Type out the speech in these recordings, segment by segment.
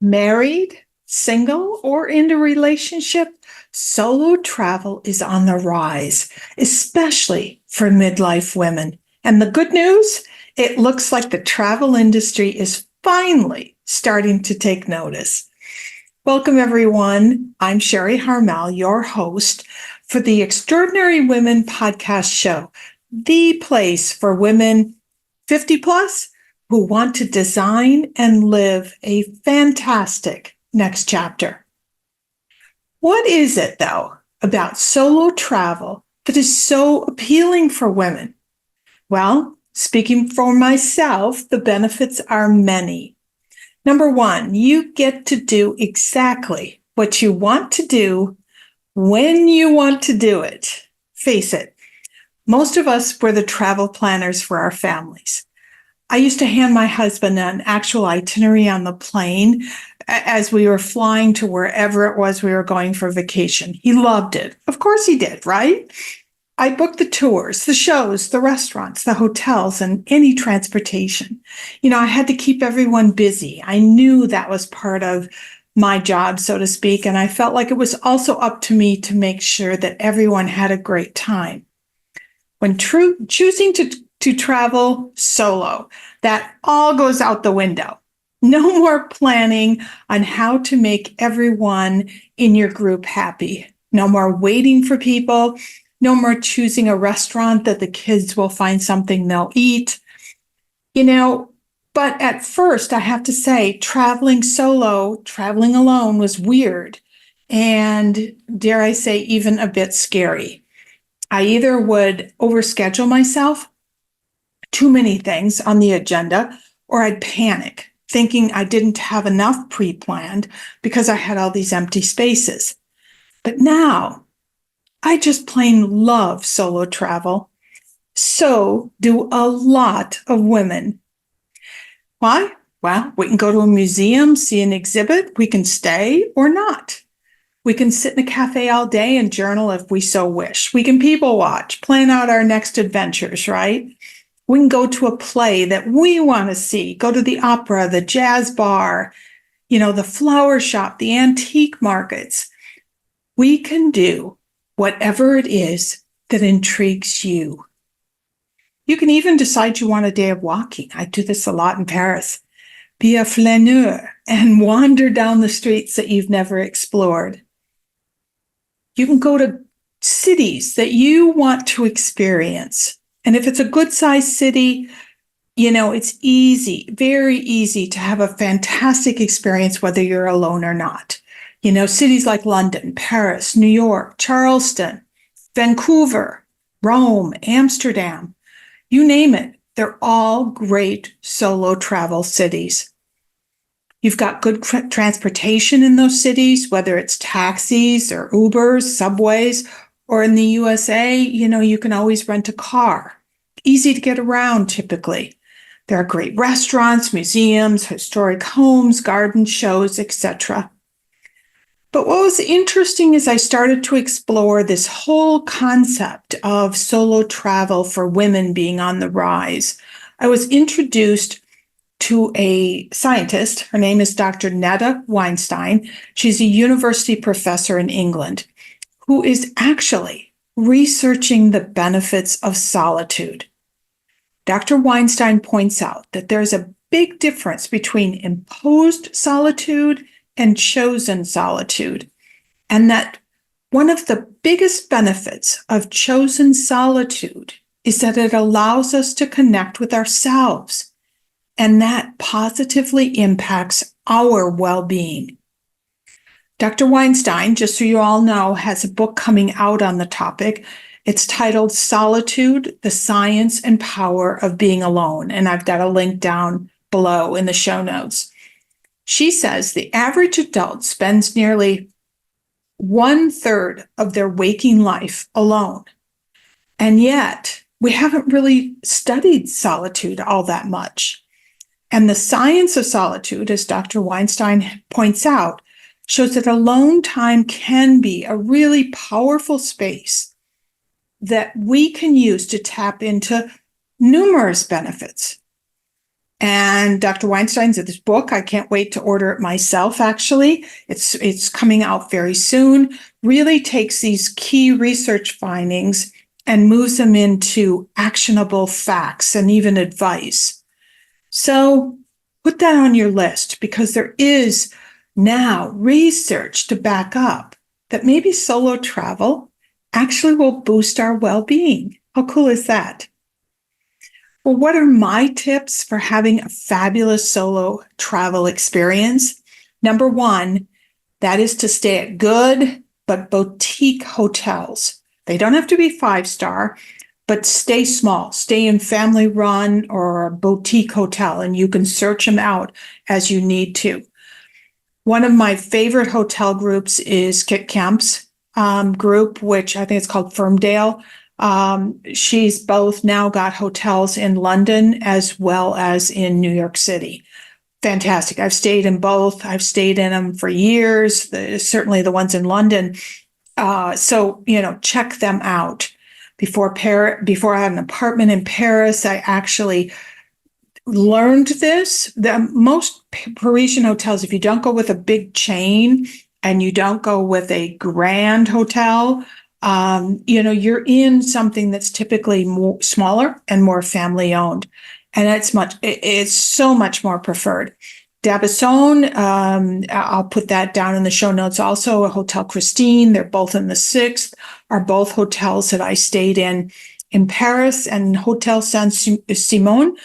Married, single, or in a relationship, solo travel is on the rise, especially for midlife women. And the good news, it looks like the travel industry is finally starting to take notice. Welcome, everyone. I'm Sharri Harmel, your host for the Extraordinary Women podcast show, the place for women 50 plus who want to design and live a fantastic next chapter. What is it, though, about solo travel that is so appealing for women? Well, speaking for myself, the benefits are many. Number one, you get to do exactly what you want to do when you want to do it. Face it, most of us were the travel planners for our families. I used to hand my husband an actual itinerary on the plane as we were flying to wherever it was we were going for vacation. He loved it. Of course he did, right? I booked the tours, the shows, the restaurants, the hotels, and any transportation. I had to keep everyone busy. I knew that was part of my job, so to speak, and I felt like it was also up to me to make sure that everyone had a great time. When choosing to travel solo, that all goes out the window. No more planning on how to make everyone in your group happy. No more waiting for people. No more choosing a restaurant that the kids will find something they'll eat. But at first, I have to say, traveling solo, traveling alone was weird. And dare I say, even a bit scary. I either would overschedule myself, too many things on the agenda, or I'd panic, thinking I didn't have enough pre-planned because I had all these empty spaces. But now, I just plain love solo travel. So do a lot of women. Why? Well, we can go to a museum, see an exhibit, we can stay or not. We can sit in a cafe all day and journal if we so wish. We can people watch, plan out our next adventures, right? We can go to a play that we want to see, go to the opera, the jazz bar, the flower shop, the antique markets. We can do whatever it is that intrigues you. You can even decide you want a day of walking. I do this a lot in Paris. Be a flaneur and wander down the streets that you've never explored. You can go to cities that you want to experience. And if it's a good-sized city, it's easy, very easy to have a fantastic experience, whether you're alone or not. Cities like London, Paris, New York, Charleston, Vancouver, Rome, Amsterdam, you name it, they're all great solo travel cities. You've got good transportation in those cities, whether it's taxis or Ubers, subways, or in the USA, you can always rent a car. Easy to get around, typically. There are great restaurants, museums, historic homes, garden shows, etc. But what was interesting is I started to explore this whole concept of solo travel for women being on the rise. I was introduced to a scientist. Her name is Dr. Netta Weinstein. She's a university professor in England who is actually researching the benefits of solitude. Dr. Weinstein points out that there's a big difference between imposed solitude and chosen solitude, and that one of the biggest benefits of chosen solitude is that it allows us to connect with ourselves, and that positively impacts our well-being. Dr. Weinstein, just so you all know, has a book coming out on the topic. It's titled Solitude, the Science and Power of Being Alone, and I've got a link down below in the show notes. She says the average adult spends nearly 1/3 of their waking life alone. And yet, we haven't really studied solitude all that much. And the science of solitude, as Dr. Weinstein points out, shows that alone time can be a really powerful space that we can use to tap into numerous benefits. And Dr. Weinstein's this book. I can't wait to order it myself, actually. It's coming out very soon. Really takes these key research findings and moves them into actionable facts and even advice. So put that on your list, because there is now research to back up that maybe solo travel actually will boost our well-being. How cool is that? Well, what are my tips for having a fabulous solo travel experience? Number one, that is to stay at good but boutique hotels. They don't have to be 5-star, but stay small. Stay in family run or a boutique hotel, and you can search them out as you need to. One of my favorite hotel groups is Kit Kemp's group, which I think it's called Ferndale. She's both now got hotels in London as well as in New York City. Fantastic. I've stayed in both. I've stayed in them for years, certainly the ones in London. So, check them out. Before I had an apartment in Paris, I actually learned this. The most Parisian hotels, if you don't go with a big chain and you don't go with a grand hotel, you're in something that's typically more smaller and more family owned, and it's so much more preferred. D'Abyssone, I'll put that down in the show notes. Also, a Hotel Christine, they're both in the 6th, are both hotels that I stayed in Paris. And Hotel Saint-Simon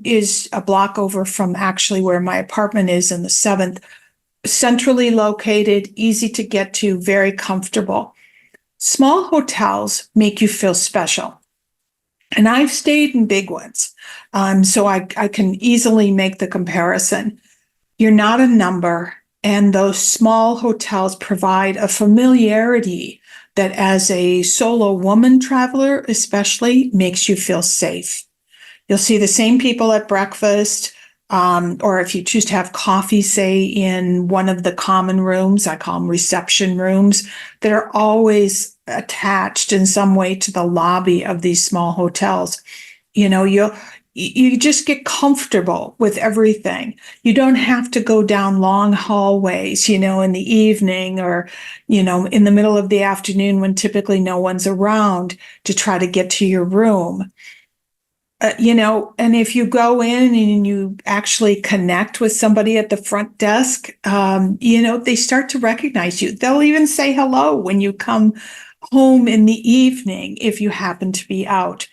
is a block over from actually where my apartment is in the 7th. Centrally located, easy to get to, very comfortable. Small hotels make you feel special. And I've stayed in big ones, so I can easily make the comparison. You're not a number, and those small hotels provide a familiarity that, as a solo woman traveler especially, makes you feel safe. You'll see the same people at breakfast, or if you choose to have coffee, say, in one of the common rooms, I call them reception rooms, that are always attached in some way to the lobby of these small hotels. You just get comfortable with everything. You don't have to go down long hallways, in the evening or, in the middle of the afternoon when typically no one's around to try to get to your room. And if you go in and you actually connect with somebody at the front desk, they start to recognize you. They'll even say hello when you come home in the evening if you happen to be out.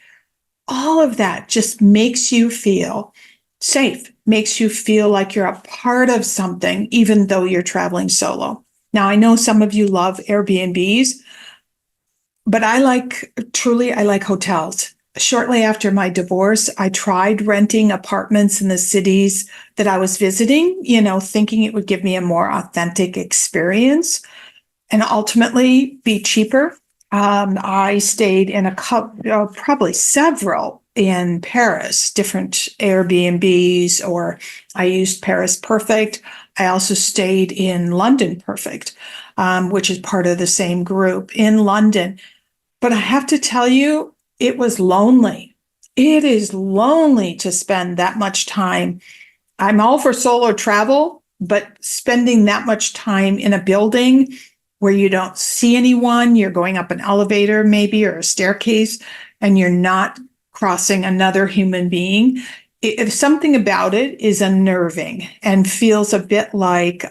All of that just makes you feel safe, makes you feel like you're a part of something, even though you're traveling solo. Now, I know some of you love Airbnbs, but I like hotels. Shortly after my divorce, I tried renting apartments in the cities that I was visiting, thinking it would give me a more authentic experience and ultimately be cheaper. I stayed in probably several in Paris, different Airbnbs, or I used Paris Perfect. I also stayed in London Perfect, which is part of the same group in London. But I have to tell you, it was lonely. It is lonely to spend that much time. I'm all for solo travel, but spending that much time in a building where you don't see anyone, you're going up an elevator maybe or a staircase, and you're not crossing another human being, if something about it is unnerving and feels a bit like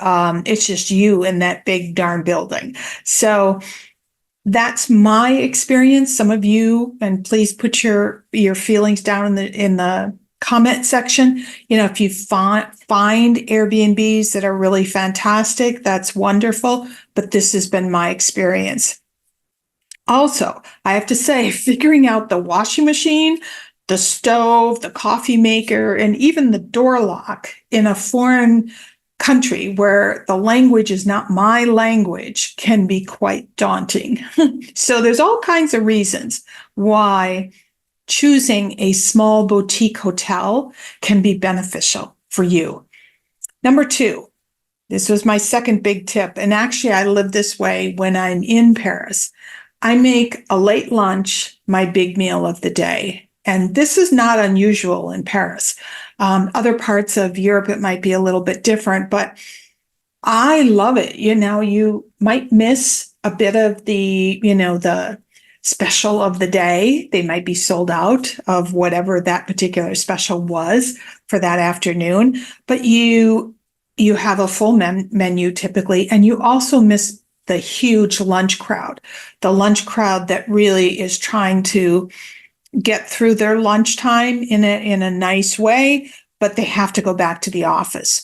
it's just you in that big darn building. So that's my experience. Some of you, and please put your feelings down in the comment section. If you find Airbnbs that are really fantastic, that's wonderful. But this has been my experience. Also, I have to say, figuring out the washing machine, the stove, the coffee maker, and even the door lock in a foreign country where the language is not my language can be quite daunting. So there's all kinds of reasons why choosing a small boutique hotel can be beneficial for you. Number 2, this was my second big tip, and actually I live this way when I'm in Paris. I make a late lunch my big meal of the day. And this is not unusual in Paris. Other parts of Europe, it might be a little bit different, but I love it. You might miss a bit of the special of the day. They might be sold out of whatever that particular special was for that afternoon, but you have a full menu typically, and you also miss the huge lunch crowd, the lunch crowd that really is trying to get through their lunchtime in a nice way, but they have to go back to the office.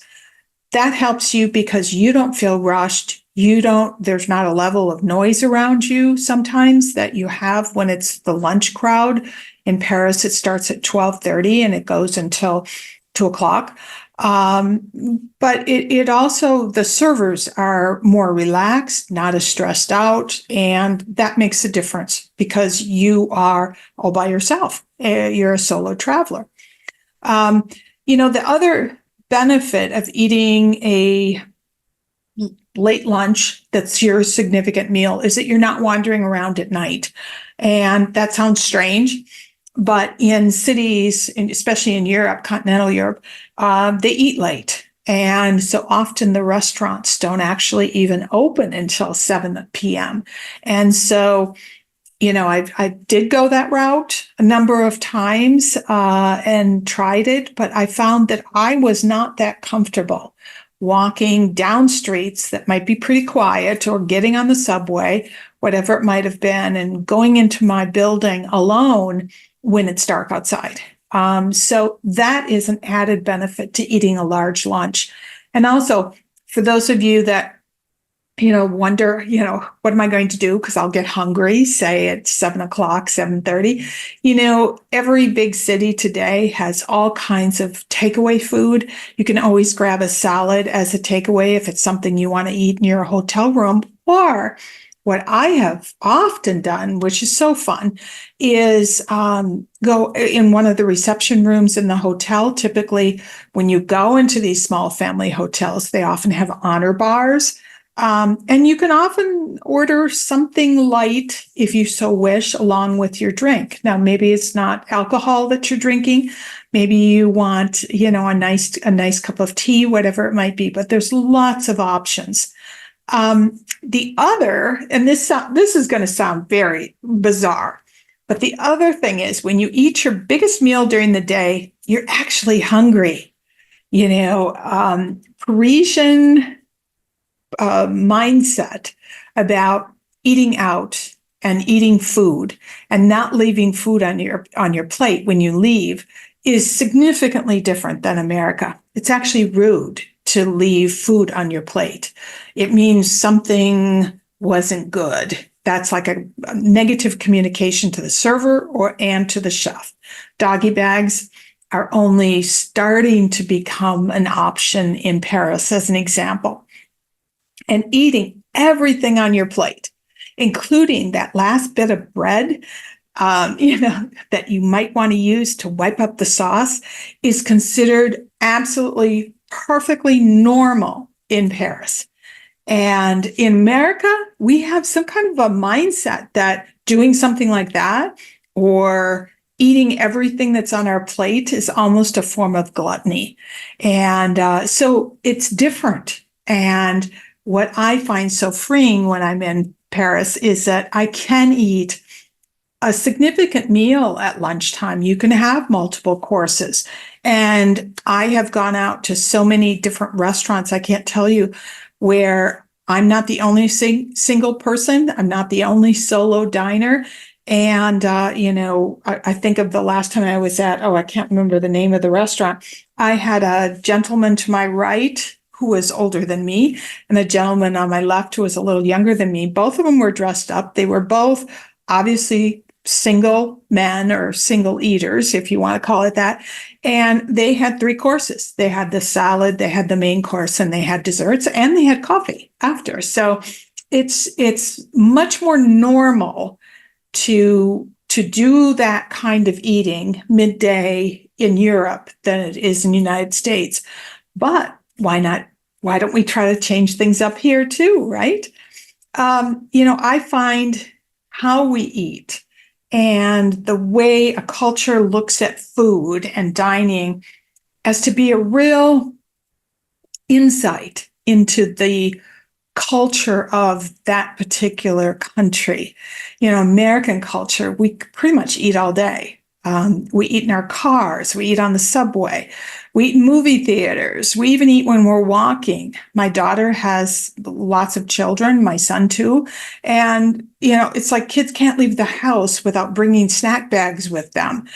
That helps you because you don't feel rushed. There's not a level of noise around you sometimes that you have when it's the lunch crowd. In Paris, it starts at 12:30 and it goes until 2 o'clock. But it also, the servers are more relaxed, not as stressed out, and that makes a difference because you are all by yourself. You're a solo traveler. The other benefit of eating a late lunch that's your significant meal is that you're not wandering around at night. And that sounds strange, but in cities, especially in Europe, continental Europe, they eat late. And so often the restaurants don't actually even open until 7 p.m. And so, I did go that route a number of times and tried it, but I found that I was not that comfortable walking down streets that might be pretty quiet or getting on the subway, whatever it might have been, and going into my building alone when it's dark outside. So that is an added benefit to eating a large lunch. And also, for those of you that wonder, what am I going to do? Because I'll get hungry, say at 7 o'clock, 7:30. Every big city today has all kinds of takeaway food. You can always grab a salad as a takeaway if it's something you want to eat in your hotel room. Or what I have often done, which is so fun, is go in one of the reception rooms in the hotel. Typically, when you go into these small family hotels, they often have honor bars. And you can often order something light if you so wish, along with your drink. Now, maybe it's not alcohol that you're drinking. Maybe you want, a nice cup of tea, whatever it might be. But there's lots of options. The other, and this is going to sound very bizarre, but the other thing is when you eat your biggest meal during the day, you're actually hungry. Parisian mindset about eating out and eating food and not leaving food on your plate when you leave is significantly different than America. It's actually rude to leave food on your plate. It means something wasn't good. That's like a negative communication to the server and to the chef. Doggy bags are only starting to become an option in Paris, as an example. And eating everything on your plate, including that last bit of bread, that you might want to use to wipe up the sauce, is considered absolutely perfectly normal in Paris. And in America, we have some kind of a mindset that doing something like that or eating everything that's on our plate is almost a form of gluttony. And so it's different. And what I find so freeing when I'm in Paris is that I can eat a significant meal at lunchtime. You can have multiple courses. And I have gone out to so many different restaurants, I can't tell you, where I'm not the only single person. I'm not the only solo diner. And, I think of the last time I was I can't remember the name of the restaurant. I had a gentleman to my right who was older than me, and a gentleman on my left who was a little younger than me. Both of them were dressed up. They were both obviously single men or single eaters, if you want to call it that. And they had 3 courses. They had the salad, they had the main course, and they had desserts, and they had coffee after. So it's much more normal to do that kind of eating midday in Europe than it is in the United States. But why not? Why don't we try to change things up here too, right? I find how we eat and the way a culture looks at food and dining as to be a real insight into the culture of that particular country. American culture, we pretty much eat all day. We eat in our cars, we eat on the subway, we eat in movie theaters, we even eat when we're walking. My daughter has lots of children, my son too. And, it's like kids can't leave the house without bringing snack bags with them.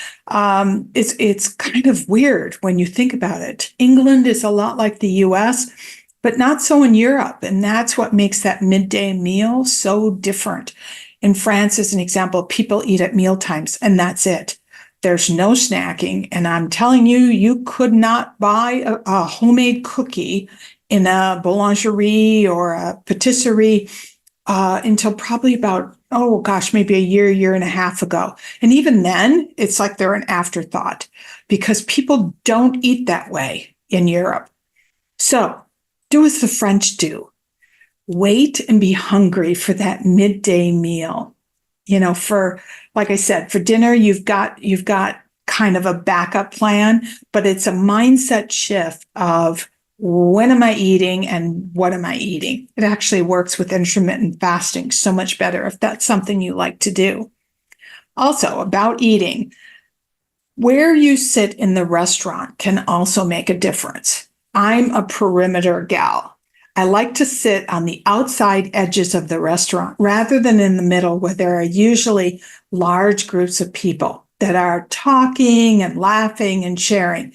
It's kind of weird when you think about it. England is a lot like the US, but not so in Europe. And that's what makes that midday meal so different. In France, as an example, people eat at meal times and that's it. There's no snacking. And I'm telling you, you could not buy a homemade cookie in a boulangerie or a patisserie until probably about, oh gosh, maybe a year and a half ago. And even then, it's like they're an afterthought because people don't eat that way in Europe. So do as the French do. Wait and be hungry for that midday meal. Like I said, for dinner, you've got kind of a backup plan, but it's a mindset shift of when am I eating and what am I eating? It actually works with intermittent fasting so much better if that's something you like to do. Also, about eating, where you sit in the restaurant can also make a difference. I'm a perimeter gal. I like to sit on the outside edges of the restaurant rather than in the middle where there are usually large groups of people that are talking and laughing and sharing.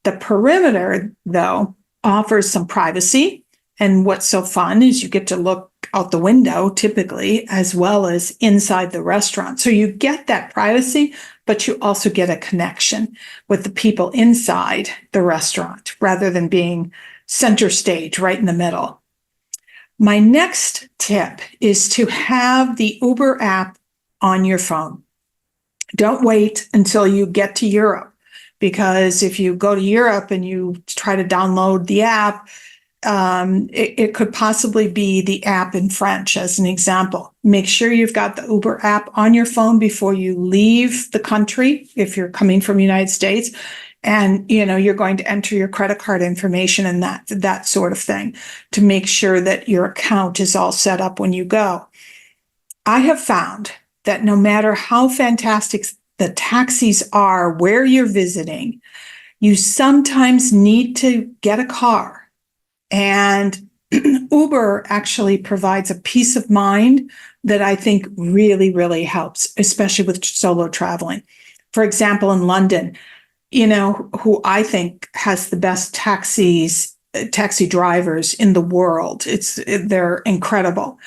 The perimeter, though, offers some privacy. And what's so fun is you get to look out the window typically, as well as inside the restaurant. So you get that privacy, but you also get a connection with the people inside the restaurant rather than being center stage right in the middle. My next tip is to have the Uber app on your phone. Don't wait until you get to Europe, because if you go to Europe and you try to download the app, it could possibly be the app in French, as an example. Make sure you've got the Uber app on your phone before you leave the country, if you're coming from the United States. And, you're going to enter your credit card information and that sort of thing to make sure that your account is all set up when you go. I have found that no matter how fantastic the taxis are where you're visiting, you sometimes need to get a car. And Uber actually provides a peace of mind that I think really, really helps, especially with solo traveling. For example, in London, who I think has the best taxi drivers in the world. They're incredible.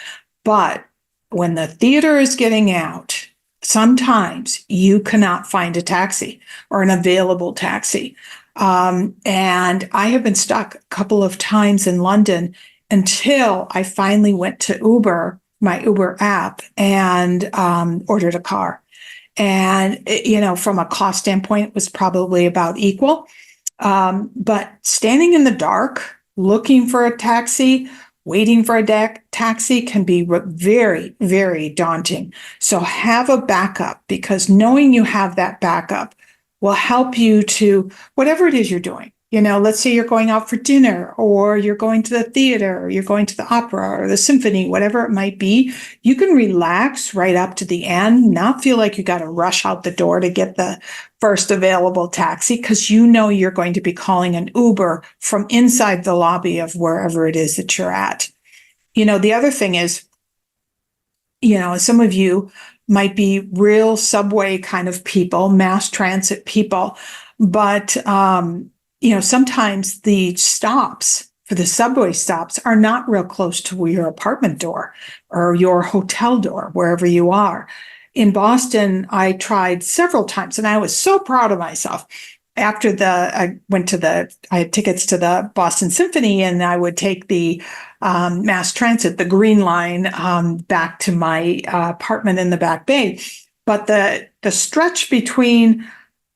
But when the theater is getting out, sometimes you cannot find a taxi or an available taxi. And I have been stuck a couple of times in London until I finally went to Uber, my Uber app, and ordered a car. And, from a cost standpoint, it was probably about equal. But standing in the dark, looking for a taxi, waiting for a taxi can be very, very daunting. So have a backup, because knowing you have that backup will help you to whatever it is you're doing. Let's say you're going out for dinner, or you're going to the theater, or you're going to the opera or the symphony, whatever it might be. You can relax right up to the end, not feel like you got to rush out the door to get the first available taxi, because you're going to be calling an Uber from inside the lobby of wherever it is that you're at. The other thing is, some of you might be real subway kind of people, mass transit people, but sometimes the stops for the subway stops are not real close to your apartment door or your hotel door, wherever you are. In Boston, I tried several times, and I was so proud of myself. After I had tickets to the Boston Symphony, and I would take the mass transit, the Green Line, back to my apartment in the Back Bay. But the stretch between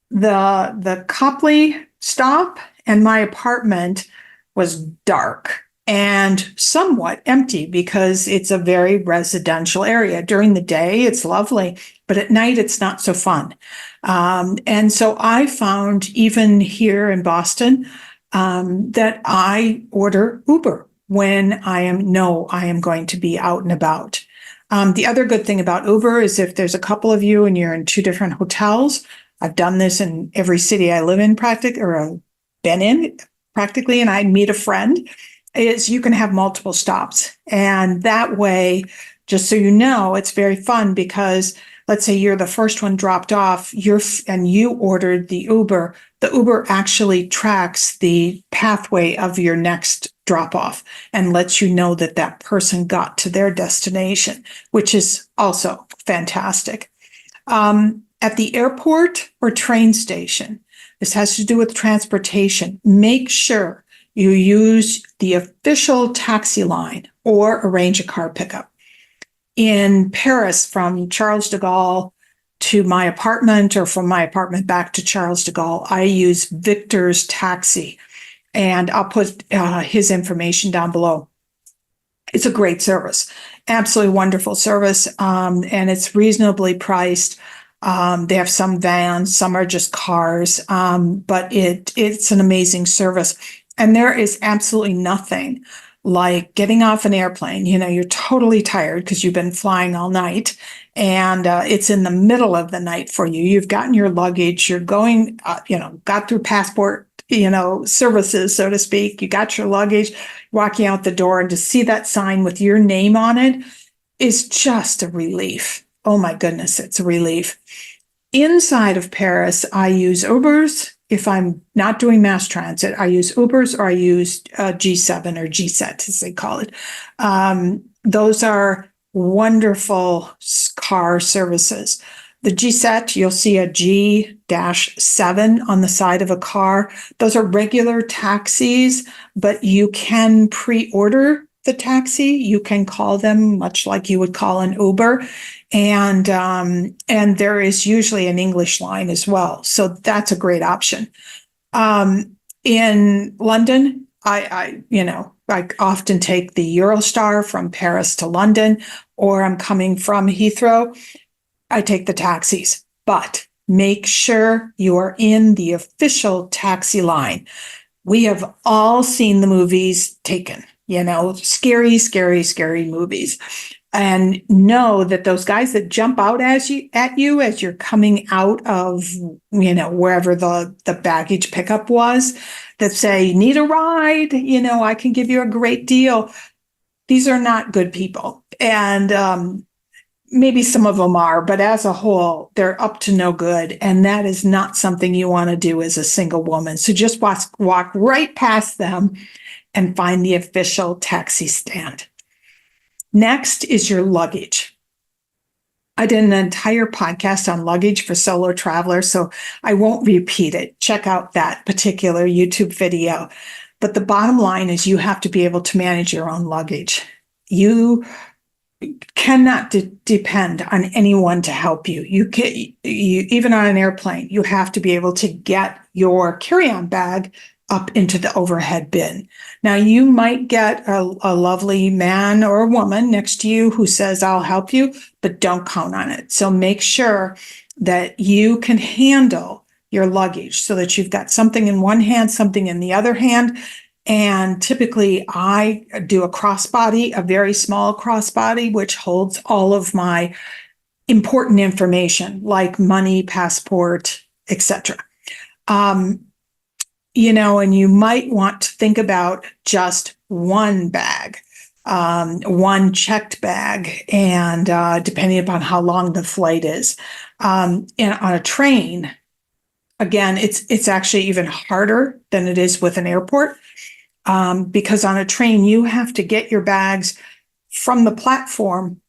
the Copley stop and my apartment was dark. and somewhat empty because it's a very residential area. During the day, it's lovely, but at night, it's not so fun. And so I found, even here in Boston, that I order Uber when I am going to be out and about. The other good thing about Uber is if there's a couple of you and you're in two different hotels, I've done this in every city I live in been in practically, and I meet a friend, is you can have multiple stops. And that way, just so you know, it's very fun because let's say you're the first one dropped off, and you ordered the Uber actually tracks the pathway of your next drop off and lets you know that that person got to their destination, which is also fantastic. At the airport or train station, this has to do with transportation. Make sure you use the official taxi line or arrange a car pickup. In Paris, from Charles de Gaulle to my apartment, or from my apartment back to Charles de Gaulle, I use Victor's Taxi, and I'll put his information down below. It's a great service, absolutely wonderful service, and it's reasonably priced. They have some vans, some are just cars, but it's an amazing service. And there is absolutely nothing like getting off an airplane. You're totally tired because you've been flying all night, and it's in the middle of the night for you. You've gotten your luggage, you're going, got through passport, services, so to speak. You got your luggage, walking out the door, and to see that sign with your name on it is just a relief. Oh my goodness, it's a relief. Inside of Paris, I use Ubers. If I'm not doing mass transit, I use Ubers, or I use G7 or GSET, as they call it. Those are wonderful car services. The GSET, you'll see a G-7 on the side of a car. Those are regular taxis, but you can pre-order the taxi. You can call them much like you would call an Uber. And there is usually an English line as well. So that's a great option. In London, I often take the Eurostar from Paris to London, or I'm coming from Heathrow, I take the taxis. But make sure you are in the official taxi line. We have all seen the movies Taken, scary, scary, scary movies. And know that those guys that jump out at you as you're coming out of, wherever the baggage pickup was, that say, need a ride, I can give you a great deal. These are not good people. And maybe some of them are, but as a whole, they're up to no good. And that is not something you want to do as a single woman. So just walk right past them and find the official taxi stand. Next is your luggage. I did an entire podcast on luggage for solo travelers, so I won't repeat it. Check out that particular YouTube video. But the bottom line is you have to be able to manage your own luggage. You cannot depend on anyone to help you. You even on an airplane, you have to be able to get your carry-on bag up into the overhead bin. Now, you might get a lovely man or a woman next to you who says, I'll help you, but don't count on it. So make sure that you can handle your luggage so that you've got something in one hand, something in the other hand. And typically I do a crossbody, a very small crossbody, which holds all of my important information like money, passport, etc. And you might want to think about just one bag, one checked bag, and depending upon how long the flight is. And on a train, again, it's actually even harder than it is with an airport, because on a train, you have to get your bags from the platform,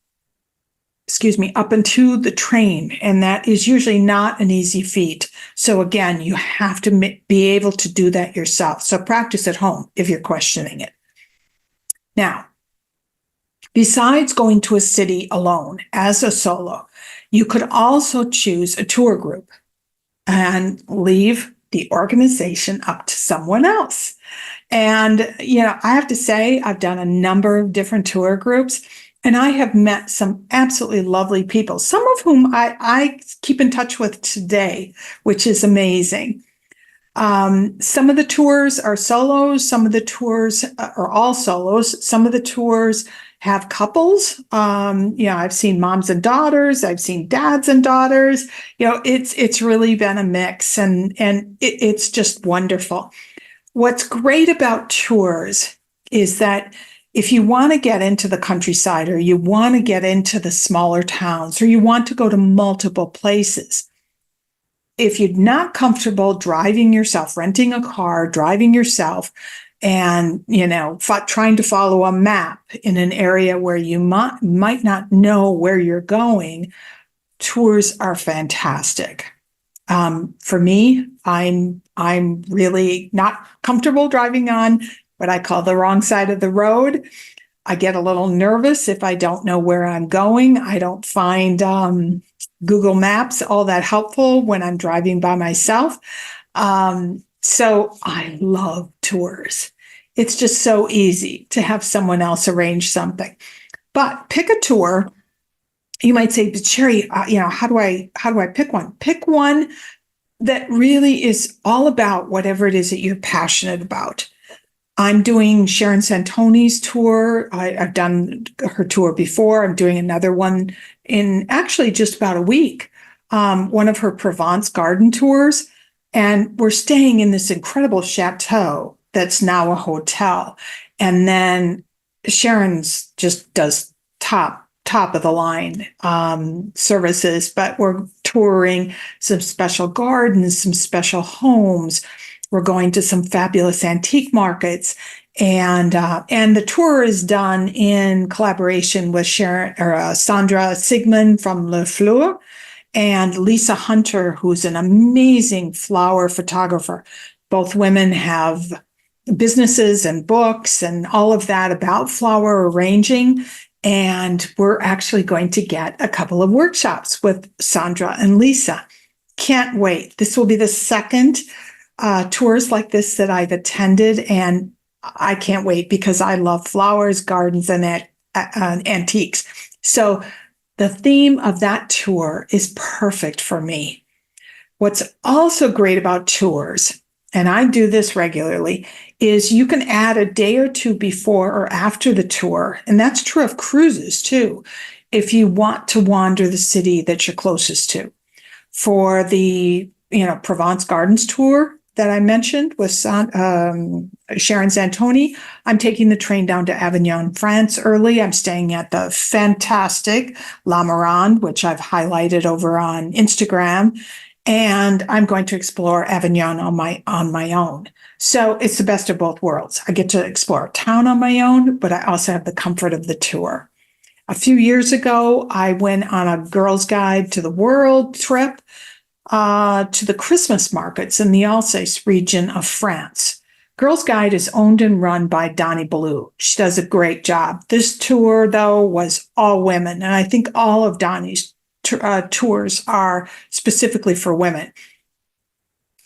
up into the train. And that is usually not an easy feat. So again, you have to be able to do that yourself. So practice at home if you're questioning it. Now, besides going to a city alone as a solo, you could also choose a tour group and leave the organization up to someone else. And, I have to say, I've done a number of different tour groups, and I have met some absolutely lovely people, some of whom I keep in touch with today, which is amazing. Some of the tours are solos. Some of the tours are all solos. Some of the tours have couples. I've seen moms and daughters. I've seen dads and daughters. It's really been a mix, and it's just wonderful. What's great about tours is that if you want to get into the countryside, or you want to get into the smaller towns, or you want to go to multiple places, if you're not comfortable driving yourself, renting a car, driving yourself, and trying to follow a map in an area where you might not know where you're going, tours are fantastic. For me, I'm really not comfortable driving on what I call the wrong side of the road. I get a little nervous if I don't know where I'm going. I don't find Google Maps all that helpful when I'm driving by myself. So I love tours. It's just so easy to have someone else arrange something. But pick a tour. You might say, but Sharri, how do I pick one? Pick one that really is all about whatever it is that you're passionate about. I'm doing Sharon Santoni's tour. I've done her tour before. I'm doing another one in actually just about a week, one of her Provence garden tours. And we're staying in this incredible chateau that's now a hotel. And then Sharon's just does top of the line services, but we're touring some special gardens, some special homes. We're going to some fabulous antique markets, and the tour is done in collaboration with Sandra Sigmund from Le Fleur and Lisa Hunter, who's an amazing flower photographer. Both women have businesses and books and all of that about flower arranging. And we're actually going to get a couple of workshops with Sandra and Lisa. Can't wait. This will be the second tours like this that I've attended, and I can't wait because I love flowers, gardens, and antiques. So the theme of that tour is perfect for me. What's also great about tours, and I do this regularly, is you can add a day or two before or after the tour. And that's true of cruises too, if you want to wander the city that you're closest to. For the Provence Gardens tour that I mentioned with Sharon Santoni, I'm taking the train down to Avignon, France early. I'm staying at the fantastic La Mirande, which I've highlighted over on Instagram. And I'm going to explore Avignon on my own. So it's the best of both worlds. I get to explore a town on my own, but I also have the comfort of the tour. A few years ago, I went on a Girls Guide to the World trip to the Christmas markets in the Alsace region of France. Girls Guide is owned and run by Donnie Blue. She does a great job. This tour, though, was all women, and I think all of Donnie's tours are specifically for women.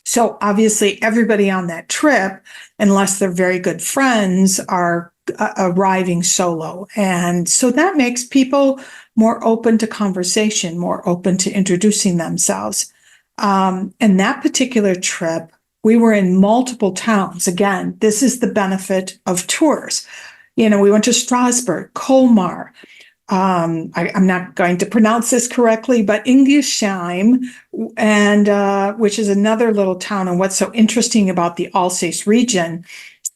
So obviously everybody on that trip, unless they're very good friends, are arriving solo. And so that makes people more open to conversation, more open to introducing themselves. And that particular trip, we were in multiple towns. Again, this is the benefit of tours. We went to Strasbourg, Colmar, I'm not going to pronounce this correctly, but Ingesheim, and which is another little town. And what's so interesting about the Alsace region,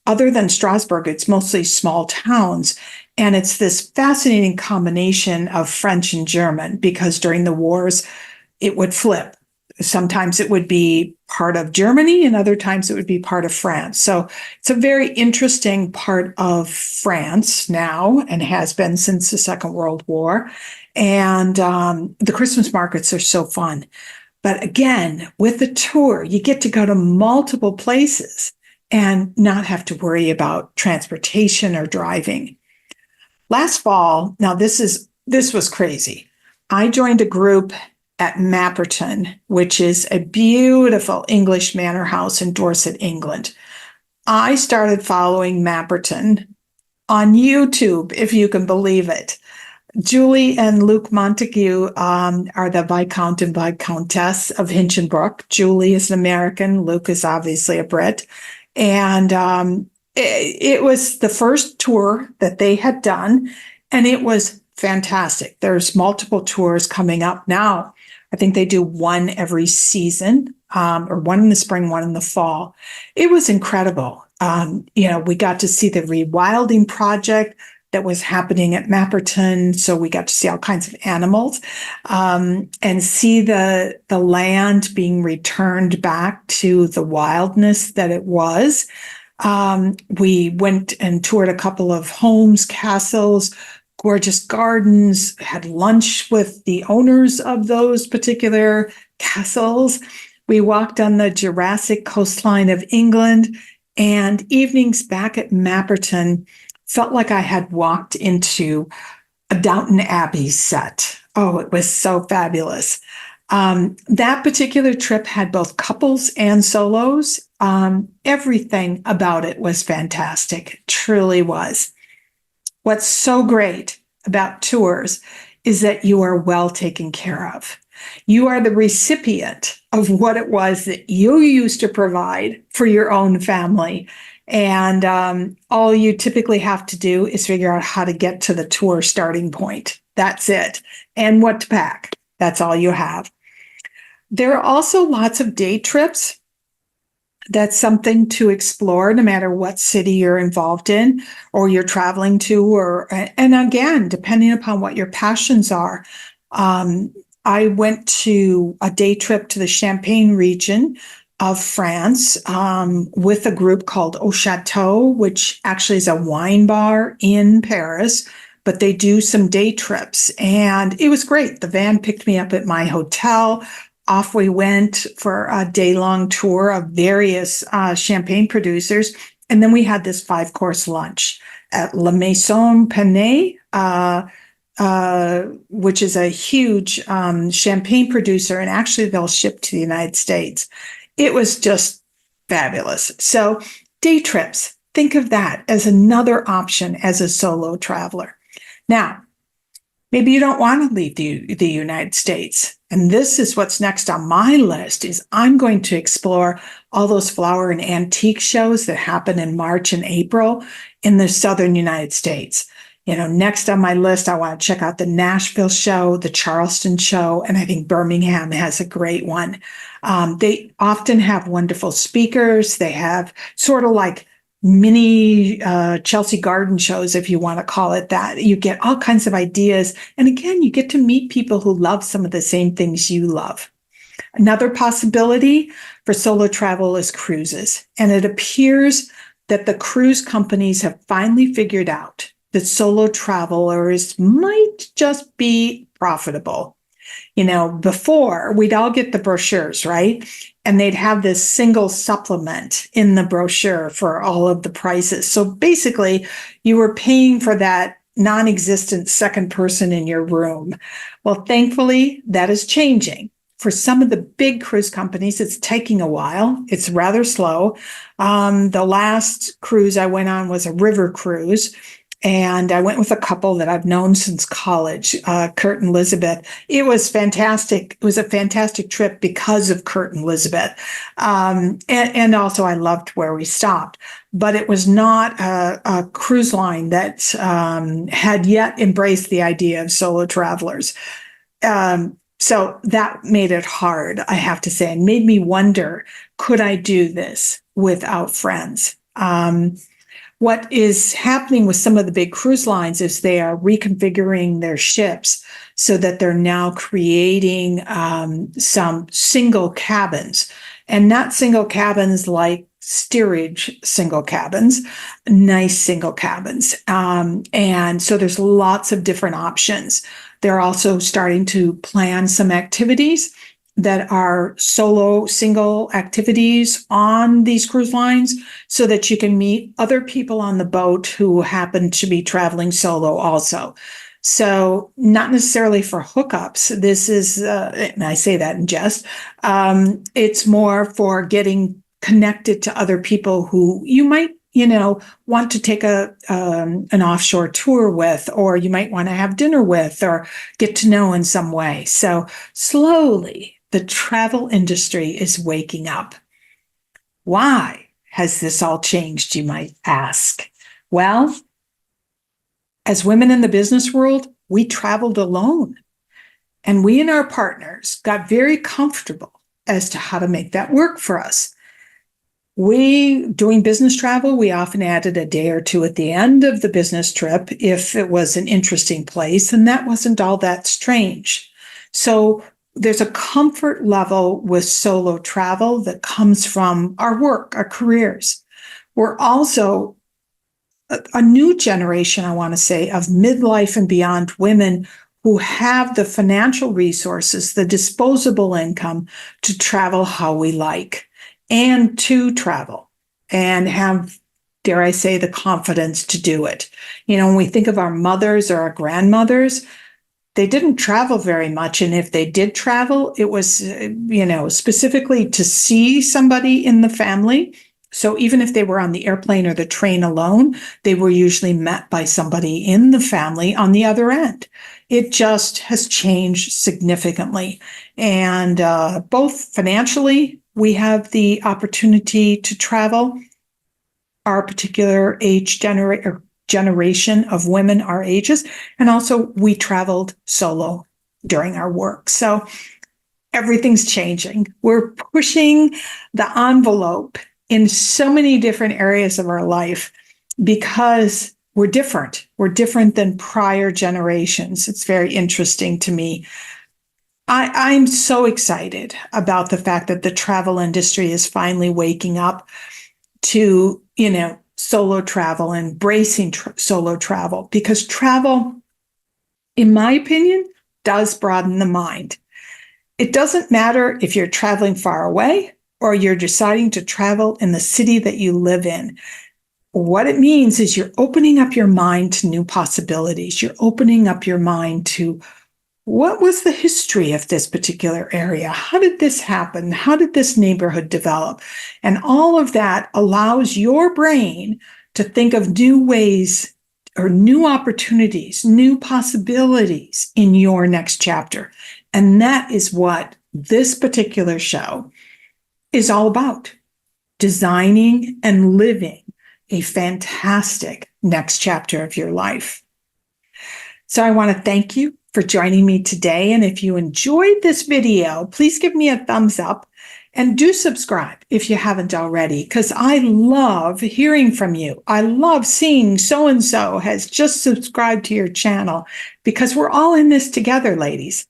other than Strasbourg, it's mostly small towns. And it's this fascinating combination of French and German, because during the wars, it would flip. Sometimes it would be part of Germany, and other times it would be part of France. So it's a very interesting part of France now, and has been since the Second World War. And the Christmas markets are so fun. But again, with the tour, you get to go to multiple places and not have to worry about transportation or driving. Last fall, now this was crazy. I joined a group at Mapperton, which is a beautiful English manor house in Dorset, England. I started following Mapperton on YouTube, if you can believe it. Julie and Luke Montague are the Viscount and Viscountess of Hinchinbrook. Julie is an American. Luke is obviously a Brit. And it was the first tour that they had done, and it was fantastic. There's multiple tours coming up now. I think they do one every season, or one in the spring, one in the fall. It was incredible. We got to see the rewilding project that was happening at Mapperton. So we got to see all kinds of animals, and see the land being returned back to the wildness that it was. We went and toured a couple of homes, castles, gorgeous gardens, had lunch with the owners of those particular castles. We walked on the Jurassic coastline of England, and evenings back at Mapperton felt like I had walked into a Downton Abbey set. Oh, it was so fabulous. That particular trip had both couples and solos. Everything about it was fantastic. It truly was. What's so great about tours is that you are well taken care of. You are the recipient of what it was that you used to provide for your own family. And all you typically have to do is figure out how to get to the tour starting point. That's it. And what to pack. That's all you have. There are also lots of day trips. That's something to explore no matter what city you're involved in or you're traveling to, and again, depending upon what your passions are. I went to a day trip to the Champagne region of France with a group called Au Chateau, which actually is a wine bar in Paris, but they do some day trips. And it was great. The van picked me up at my hotel. Off we went for a day-long tour of various champagne producers. And then we had this 5-course lunch at La Maison Penet, which is a huge champagne producer. And actually, they'll ship to the United States. It was just fabulous. So day trips, think of that as another option as a solo traveler. Now, maybe you don't want to leave the United States. And this is what's next on my list is I'm going to explore all those flower and antique shows that happen in March and April in the southern United States. Next on my list, I want to check out the Nashville show, the Charleston show, and I think Birmingham has a great one. They often have wonderful speakers. They have sort of like mini Chelsea Garden shows, if you want to call it that. You get all kinds of ideas. And again, you get to meet people who love some of the same things you love. Another possibility for solo travel is cruises. And it appears that the cruise companies have finally figured out that solo travelers might just be profitable. Before we'd all get the brochures, right? And they'd have this single supplement in the brochure for all of the prices. So basically, you were paying for that non-existent second person in your room. Well, thankfully, that is changing. For some of the big cruise companies, it's taking a while. It's rather slow. The last cruise I went on was a river cruise. And I went with a couple that I've known since college, Kurt and Elizabeth. It was fantastic. It was a fantastic trip because of Kurt and Elizabeth. And also I loved where we stopped. But it was not a cruise line that had yet embraced the idea of solo travelers. So that made it hard, I have to say, and made me wonder, could I do this without friends? What is happening with some of the big cruise lines is they are reconfiguring their ships so that they're now creating some single cabins, and not single cabins like steerage single cabins, nice single cabins. And so there's lots of different options. They're also starting to plan some activities that are solo, single activities on these cruise lines so that you can meet other people on the boat who happen to be traveling solo also. So not necessarily for hookups. This is, and I say that in jest, it's more for getting connected to other people who you might, want to take an offshore tour with, or you might want to have dinner with, or get to know in some way. So slowly, the travel industry is waking up. Why has this all changed, you might ask? Well, as women in the business world, we traveled alone, and we and our partners got very comfortable as to how to make that work for us. Doing business travel, we often added a day or two at the end of the business trip if it was an interesting place, and that wasn't all that strange. So there's a comfort level with solo travel that comes from our work, our careers. We're also a new generation, I want to say, of midlife and beyond women who have the financial resources, the disposable income to travel how we like, and to travel and have, dare I say, the confidence to do it. When we think of our mothers or our grandmothers, they didn't travel very much. And if they did travel, it was, specifically to see somebody in the family. So even if they were on the airplane or the train alone, they were usually met by somebody in the family on the other end. It just has changed significantly. And both financially, we have the opportunity to travel. Our particular generation of women our ages, and also we traveled solo during our work. So everything's changing. We're pushing the envelope in so many different areas of our life because we're different. We're different than prior generations. It's very interesting to me. I'm so excited about the fact that the travel industry is finally waking up to, solo travel, embracing solo travel, because travel, in my opinion, does broaden the mind. It doesn't matter if you're traveling far away or you're deciding to travel in the city that you live in. What it means is you're opening up your mind to new possibilities. You're opening up your mind to what was the history of this particular area? How did this happen? How did this neighborhood develop? And all of that allows your brain to think of new ways or new opportunities, new possibilities in your next chapter. And that is what this particular show is all about: designing and living a fantastic next chapter of your life. So I want to thank you for joining me today. And if you enjoyed this video, please give me a thumbs up and do subscribe if you haven't already, because I love hearing from you. I love seeing so-and-so has just subscribed to your channel, because we're all in this together, ladies.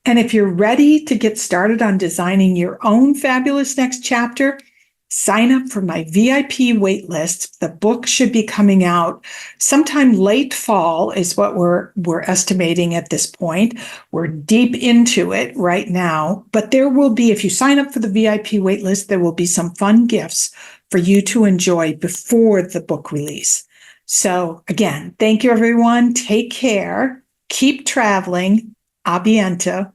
And if you're ready to get started on designing your own fabulous next chapter, sign up for my VIP waitlist. The book should be coming out sometime late fall is what we're estimating at this point. We're deep into it right now, but there will be, if you sign up for the VIP waitlist, there will be some fun gifts for you to enjoy before the book release. So again, thank you, everyone. Take care. Keep traveling. A bientôt.